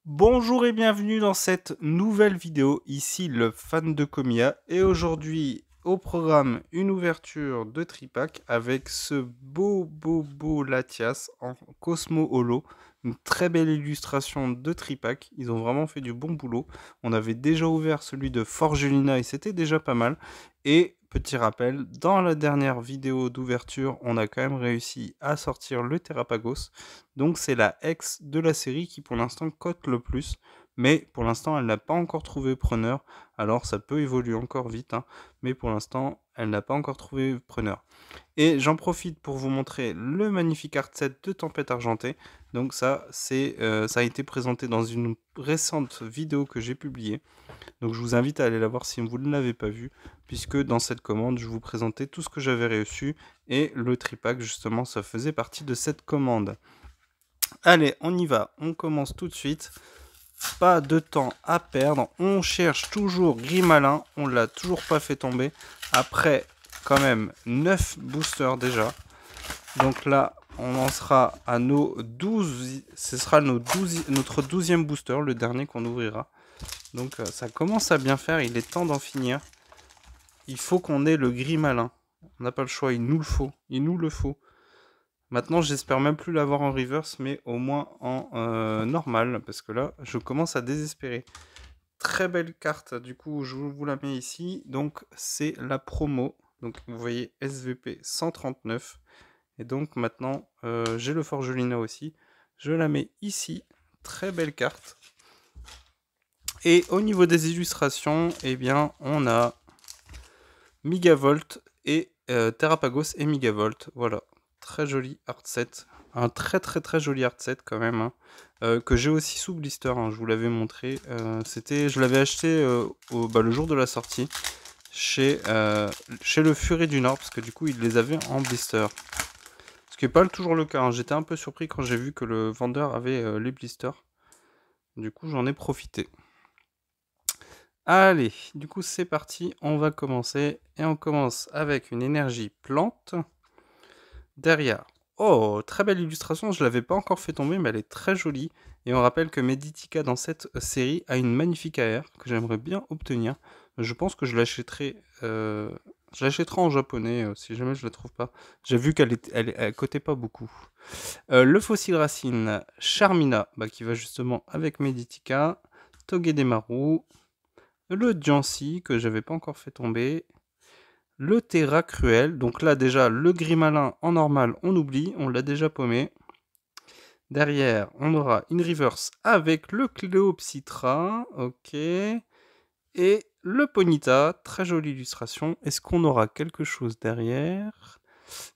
Bonjour et bienvenue dans cette nouvelle vidéo, ici le fan de Komiya, et aujourd'hui au programme une ouverture de tripack avec ce beau Latias en Cosmo Holo, une très belle illustration de tripack, ils ont vraiment fait du bon boulot. On avait déjà ouvert celui de Forgelina et c'était déjà pas mal, et petit rappel, dans la dernière vidéo d'ouverture, on a quand même réussi à sortir le Terrapagos. Donc c'est la ex de la série qui pour l'instant cote le plus. Mais pour l'instant, elle n'a pas encore trouvé preneur. Alors ça peut évoluer encore vite. Hein, mais pour l'instant, elle n'a pas encore trouvé preneur. Et j'en profite pour vous montrer le magnifique art set de Tempête Argentée. Donc ça a été présenté dans une récente vidéo que j'ai publiée. Donc je vous invite à aller la voir si vous ne l'avez pas vue, puisque dans cette commande, je vous présentais tout ce que j'avais reçu, et le tripack, justement, ça faisait partie de cette commande. Allez, on y va, on commence tout de suite. Pas de temps à perdre, on cherche toujours Grimalin, on l'a toujours pas fait tomber. Après, quand même, 9 boosters déjà. Donc là, on en sera à nos 12, ce sera notre 12e booster, le dernier qu'on ouvrira. Donc ça commence à bien faire, il est temps d'en finir. Il faut qu'on ait le Grimalin. On n'a pas le choix, il nous le faut. Maintenant, j'espère même plus l'avoir en reverse, mais au moins en normal, parce que là, je commence à désespérer. Très belle carte, du coup, je vous la mets ici. Donc, c'est la promo. Donc, vous voyez SVP 139. Et donc, maintenant, j'ai le Forgelina aussi. Je la mets ici. Très belle carte. Et au niveau des illustrations, eh bien, on a Megavolt et Terrapagos et Megavolt. Voilà. Très joli art set, un très joli art set quand même, hein. Que j'ai aussi sous blister, hein, je vous l'avais montré, je l'avais acheté le jour de la sortie chez le Furet du Nord, parce que du coup il les avait en blister, ce qui n'est pas toujours le cas, hein. J'étais un peu surpris quand j'ai vu que le vendeur avait les blisters, du coup j'en ai profité. Allez, du coup c'est parti, on va commencer, et on commence avec une énergie plante. Derrière, oh, très belle illustration, je ne l'avais pas encore fait tomber, mais elle est très jolie. Et on rappelle que Meditica dans cette série a une magnifique AR que j'aimerais bien obtenir. Je pense que je l'achèterai en japonais si jamais je la trouve pas. J'ai vu elle cotait pas beaucoup. Le fossile racine Charmina, qui va justement avec Meditica. Togedemaru. Le Jancy que j'avais pas encore fait tomber. Le Terra Cruel, donc là déjà le Grimalin en normal on oublie, on l'a déjà paumé. Derrière on aura une reverse avec le Cléopsitra, ok. Et le Ponyta, très jolie illustration. Est-ce qu'on aura quelque chose derrière?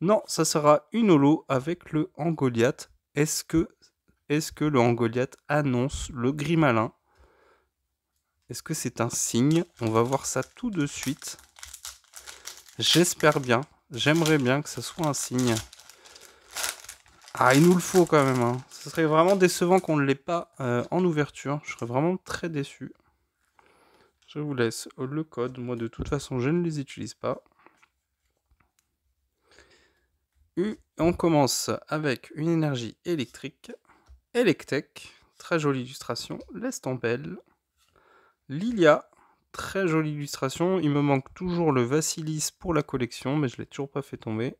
Non, ça sera une holo avec le Angoliath. Est-ce que le Angoliath annonce le Grimalin? Est-ce que c'est un signe? On va voir ça tout de suite. J'espère bien. J'aimerais bien que ça soit un signe. Ah, il nous le faut quand même. Hein. Ce serait vraiment décevant qu'on ne l'ait pas en ouverture. Je serais vraiment très déçu. Je vous laisse le code. Moi, de toute façon, je ne les utilise pas. On commence avec une énergie électrique. Electek. Très jolie illustration. L'Estampelle. Lilia. Très jolie illustration. Il me manque toujours le Vassilis pour la collection, mais je ne l'ai toujours pas fait tomber.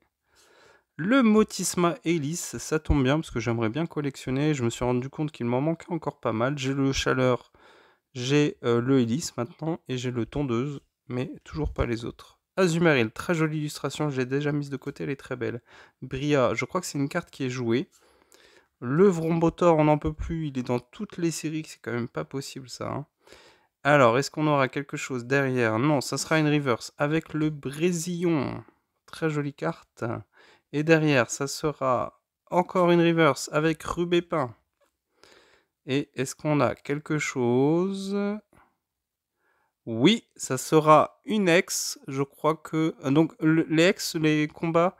Le Motisma Hélice, ça tombe bien parce que j'aimerais bien collectionner. Je me suis rendu compte qu'il m'en manquait encore pas mal. J'ai le Chaleur, j'ai le Hélice maintenant et j'ai le Tondeuse, mais toujours pas les autres. Azumarill, très jolie illustration, je l'ai déjà mise de côté, elle est très belle. Bria, je crois que c'est une carte qui est jouée. Le Vrombotor, on n'en peut plus, il est dans toutes les séries, c'est quand même pas possible ça. Hein. Alors, est-ce qu'on aura quelque chose derrière? Non, ça sera une reverse avec le Brésillon. Très jolie carte. Et derrière, ça sera encore une reverse avec Rubépin. Et est-ce qu'on a quelque chose? Oui, ça sera une ex. Je crois que... Donc, les ex, les combats,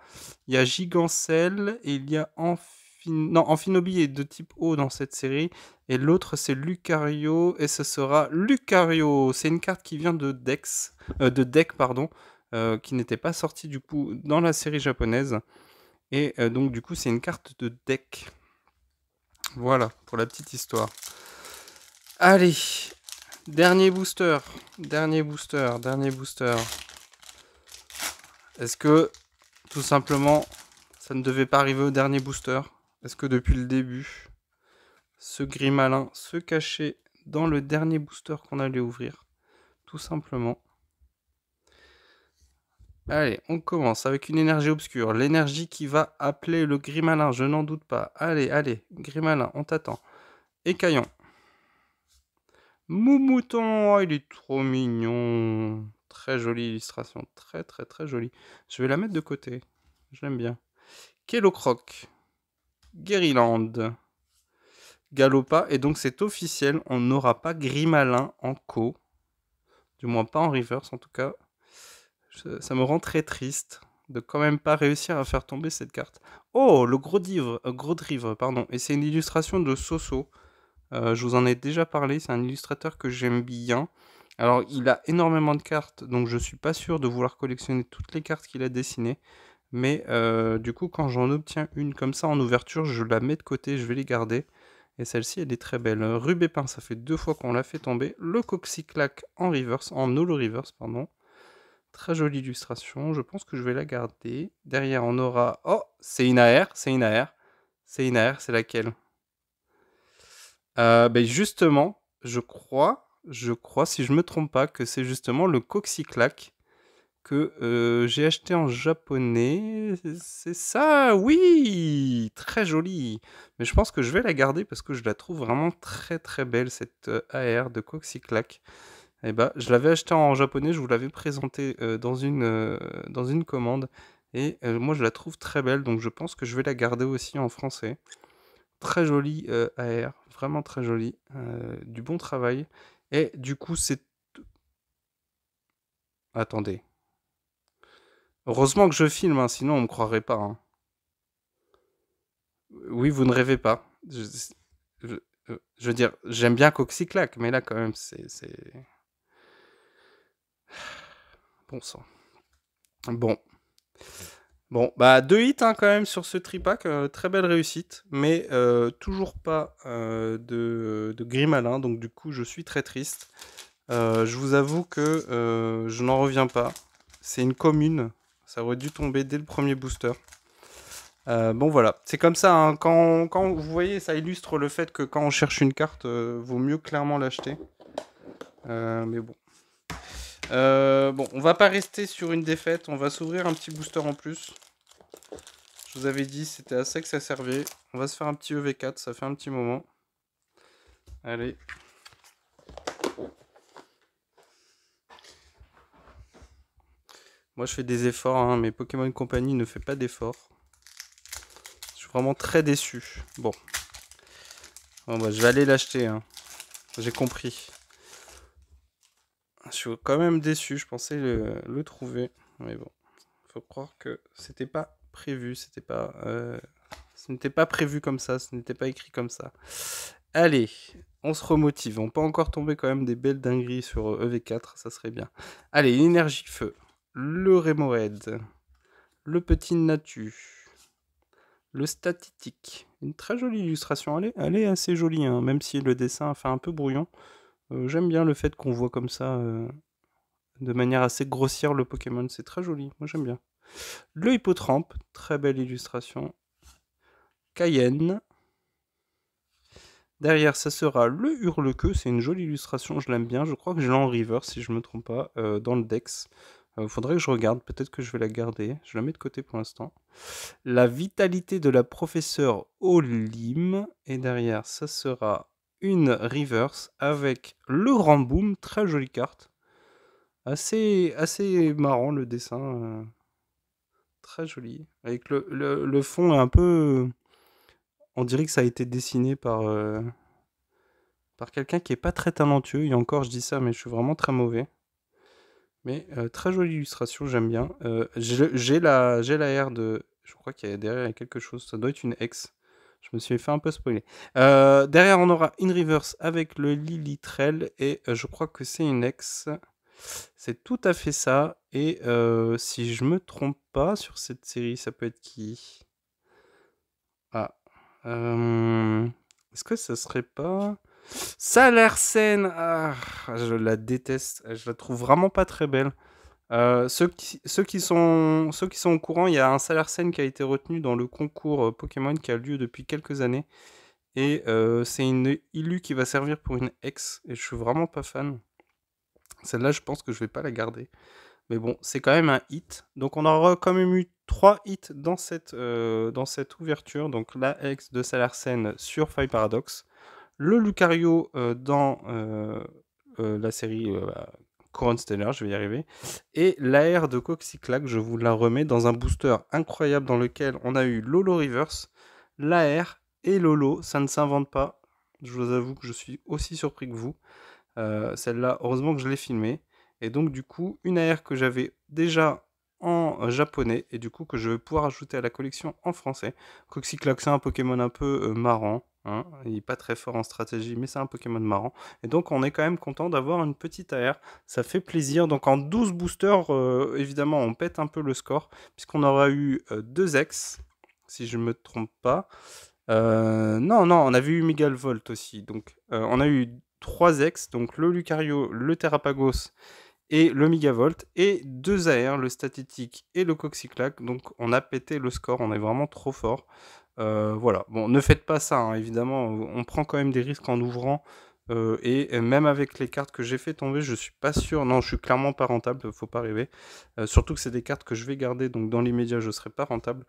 il y a Gigancel et il y a Amphinobi est de type O dans cette série. Et l'autre, c'est Lucario. Et ce sera Lucario. C'est une carte qui vient de deck, pardon, qui n'était pas sortie du coup dans la série japonaise. Et donc du coup c'est une carte de deck. Voilà, pour la petite histoire. Allez, dernier booster. Dernier booster, dernier booster. Est-ce que, tout simplement, ça ne devait pas arriver au dernier booster? Est-ce que depuis le début, ce gris malin se cachait dans le dernier booster qu'on allait ouvrir? Tout simplement. Allez, on commence avec une énergie obscure. L'énergie qui va appeler le gris malin, je n'en doute pas. Allez, allez, gris malin, on t'attend. Écaillon. Moumouton, oh, il est trop mignon. Très jolie illustration, très très très jolie. Je vais la mettre de côté, je l'aime bien. Kellocroc. Guériland. Galopa, et donc c'est officiel, on n'aura pas gris malin en co. Du moins pas en reverse en tout cas. Ça me rend très triste de quand même pas réussir à faire tomber cette carte. Oh, le gros drivre, pardon. Et c'est une illustration de Soso. Je vous en ai déjà parlé, c'est un illustrateur que j'aime bien. Alors, il a énormément de cartes, donc je suis pas sûr de vouloir collectionner toutes les cartes qu'il a dessinées. Mais du coup, quand j'en obtiens une comme ça en ouverture, je la mets de côté, je vais les garder. Et celle-ci, elle est très belle. Rubépin, ça fait 2 fois qu'on l'a fait tomber. Le Coxyclac en reverse, en holo reverse, pardon. Très jolie illustration, je pense que je vais la garder. Derrière, on aura... Oh, c'est une AR, c'est une AR. C'est une AR, c'est laquelle? Ben justement, je crois, si je me trompe pas, que c'est justement le Coxyclac que j'ai acheté en japonais. C'est ça, oui, très joli. Mais je pense que je vais la garder parce que je la trouve vraiment très très belle, cette AR de Coxyclac. Eh ben, je l'avais acheté en japonais, je vous l'avais présenté dans une commande. Et moi, je la trouve très belle, donc je pense que je vais la garder aussi en français. Très jolie AR, vraiment très jolie. Du bon travail. Et du coup, c'est... Attendez. Heureusement que je filme, hein, sinon on me croirait pas. Hein. Oui, vous ne rêvez pas. Je- je veux dire, j'aime bien Coxyclac, mais là quand même, c'est... Bon sang. Bon. Bon, bah 2 hits hein, quand même sur ce tripack, très belle réussite, mais toujours pas de gris malin, donc du coup je suis très triste. Je vous avoue que je n'en reviens pas. C'est une commune, ça aurait dû tomber dès le premier booster. Bon voilà, c'est comme ça, hein. Quand vous voyez, ça illustre le fait que quand on cherche une carte, vaut mieux clairement l'acheter. Mais bon. Bon, on va pas rester sur une défaite, on va s'ouvrir un petit booster en plus. Je vous avais dit, c'était à ça que ça servait. On va se faire un petit EV4, ça fait un petit moment. Allez. Moi, je fais des efforts, hein, mais Pokémon Company ne fait pas d'efforts. Je suis vraiment très déçu. Bon. Bon bah, je vais aller l'acheter. Hein. J'ai compris. Je suis quand même déçu. Je pensais le trouver. Mais bon. Faut croire que c'était pas prévu. Ce n'était pas prévu comme ça. Ce n'était pas écrit comme ça. Allez. On se remotive. On peut encore tomber quand même des belles dingueries sur EV4. Ça serait bien. Allez, l'énergie feu. Le Remoraid. Le petit Natu. Le statistique. Une très jolie illustration. Elle est assez jolie, hein, même si le dessin fait un peu brouillon. J'aime bien le fait qu'on voit comme ça, de manière assez grossière, le Pokémon. C'est très joli. Moi, j'aime bien. Le hippotrampe. Très belle illustration. Cayenne. Derrière, ça sera le hurle-queue. C'est une jolie illustration. Je l'aime bien. Je crois que je l'ai en reverse, si je me trompe pas, dans le Dex. Faudrait que je regarde. Peut-être que je vais la garder. Je la mets de côté pour l'instant. La vitalité de la professeure Olim. Et derrière, ça sera une reverse avec le Ramboom. Très jolie carte. Assez marrant le dessin. Très joli. Avec le fond un peu... On dirait que ça a été dessiné par quelqu'un qui est pas très talentueux. Et encore, je dis ça, mais je suis vraiment très mauvais. Mais très jolie illustration, j'aime bien. J'ai la R de... Je crois qu'il y a derrière quelque chose. Ça doit être une X. Je me suis fait un peu spoiler. Derrière, on aura une reverse avec le Lilitrel. Et je crois que c'est une X. C'est tout à fait ça. Et si je me trompe pas, sur cette série, ça peut être qui? Ah. Est-ce que ça serait pas... Salersen, je la déteste, je la trouve vraiment pas très belle. Ceux qui sont au courant, il y a un Salersen qui a été retenu dans le concours Pokémon qui a lieu depuis quelques années. Et c'est une Illu qui va servir pour une ex, et je suis vraiment pas fan. Celle-là, je pense que je vais pas la garder. Mais bon, c'est quand même un hit. Donc on aura quand même eu 3 hits dans cette ouverture. Donc la ex de Salarsen sur Fire Paradox, le Lucario dans la série Couronne Stellar, je vais y arriver, et l'AR de Coxyclac, je vous la remets dans un booster incroyable dans lequel on a eu Lolo Reverse, l'AR et Lolo, ça ne s'invente pas. Je vous avoue que je suis aussi surpris que vous. Celle-là, heureusement que je l'ai filmée. Et donc, du coup, une AR que j'avais déjà en japonais et du coup que je vais pouvoir ajouter à la collection en français. Coxyclac, c'est un Pokémon un peu marrant. Hein. Il n'est pas très fort en stratégie, mais c'est un Pokémon marrant. Et donc, on est quand même content d'avoir une petite AR. Ça fait plaisir. Donc, en 12 boosters, évidemment, on pète un peu le score, puisqu'on aura eu 2 ex, si je ne me trompe pas. Non, non, on avait eu Megavolt aussi. Donc, on a eu 3 ex, donc le Lucario, le Terrapagos et le Megavolt, et 2 AR, le Static et le Coxyclac. Donc, on a pété le score, on est vraiment trop fort. Voilà, bon, ne faites pas ça, hein, évidemment, on prend quand même des risques en ouvrant. Et même avec les cartes que j'ai fait tomber, je suis pas sûr. Non, je suis clairement pas rentable, faut pas rêver. Surtout que c'est des cartes que je vais garder, donc dans l'immédiat, je serai pas rentable.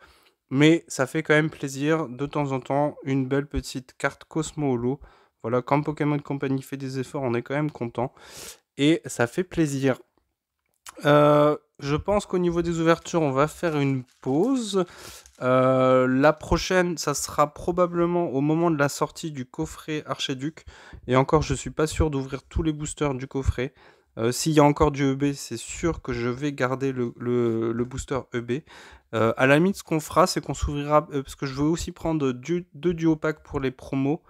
Mais ça fait quand même plaisir, de temps en temps, une belle petite carte Cosmo Holo. Voilà, quand Pokémon Company fait des efforts, on est quand même content. Et ça fait plaisir. Je pense qu'au niveau des ouvertures, on va faire une pause. La prochaine, ça sera probablement au moment de la sortie du coffret Archiduc. Et encore, je suis pas sûr d'ouvrir tous les boosters du coffret. S'il y a encore du EB, c'est sûr que je vais garder le booster EB. À la limite, ce qu'on fera, c'est qu'on s'ouvrira, parce que je veux aussi prendre 2 duo packs pour les promos,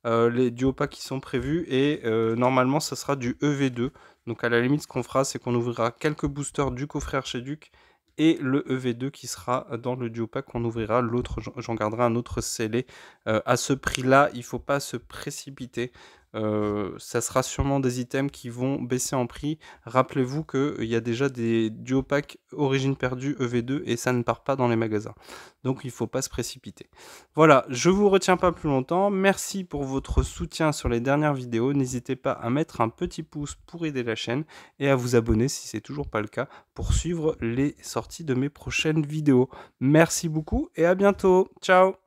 les duo packs qui sont prévus, et normalement, ça sera du EV2. Donc à la limite, ce qu'on fera, c'est qu'on ouvrira quelques boosters du coffret Archiduc et le EV2 qui sera dans le duo pack qu'on ouvrira. L'autre, j'en garderai un autre scellé. À ce prix-là, il ne faut pas se précipiter. Ça sera sûrement des items qui vont baisser en prix. Rappelez-vous qu'il y a déjà des duo packs origine perdue EV2 et ça ne part pas dans les magasins. Donc il ne faut pas se précipiter. Voilà, je vous retiens pas plus longtemps. Merci pour votre soutien sur les dernières vidéos. N'hésitez pas à mettre un petit pouce pour aider la chaîne et à vous abonner si c'est toujours pas le cas pour suivre les sorties de mes prochaines vidéos. Merci beaucoup et à bientôt. Ciao.